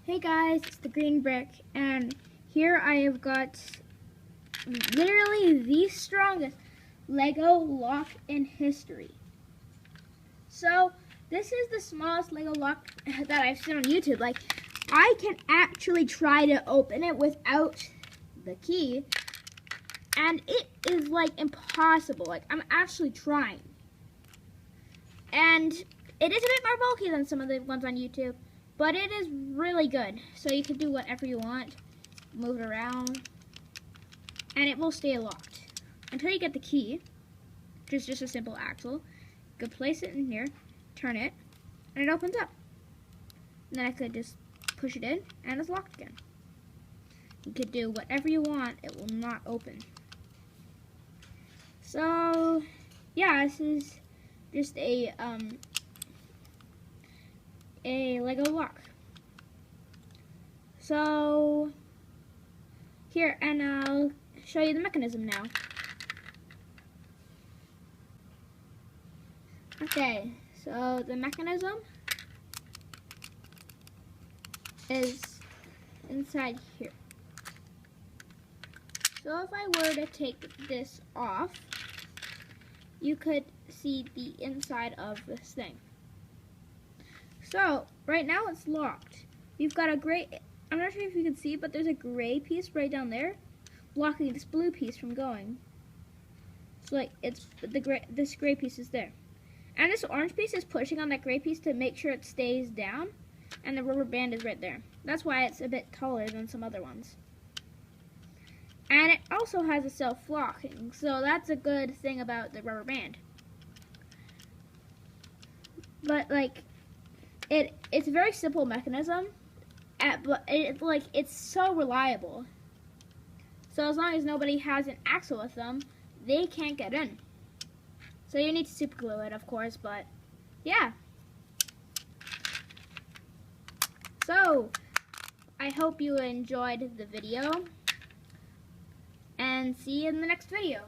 Hey guys, it's the Green Brick, and here I have got literally the strongest Lego lock in history. So, this is the smallest Lego lock that I've seen on YouTube. Like, I can actually try to open it without the key, and it is like impossible. Like, I'm actually trying. And it is a bit more bulky than some of the ones on YouTube. But it is really good, so you can do whatever you want, move it around, and it will stay locked until you get the key, which is just a simple axle. You could place it in here, turn it, and it opens up. And then I could just push it in, and it's locked again. You could do whatever you want, it will not open. So, yeah, this is just a Lego lock. So here, and I'll show you the mechanism now. Okay, so the mechanism is inside here. So if I were to take this off, you could see the inside of this thing. So, right now it's locked. You've got a gray, I'm not sure if you can see, but there's a gray piece right down there blocking this blue piece from going. So like, this gray piece is there. And this orange piece is pushing on that gray piece to make sure it stays down, and the rubber band is right there. That's why it's a bit taller than some other ones. And it also has a self-locking, so that's a good thing about the rubber band. But like, it's a very simple mechanism, but it's so reliable. So as long as nobody has an axle with them, they can't get in. So you need to super glue it, of course, but yeah. So I hope you enjoyed the video, and see you in the next video.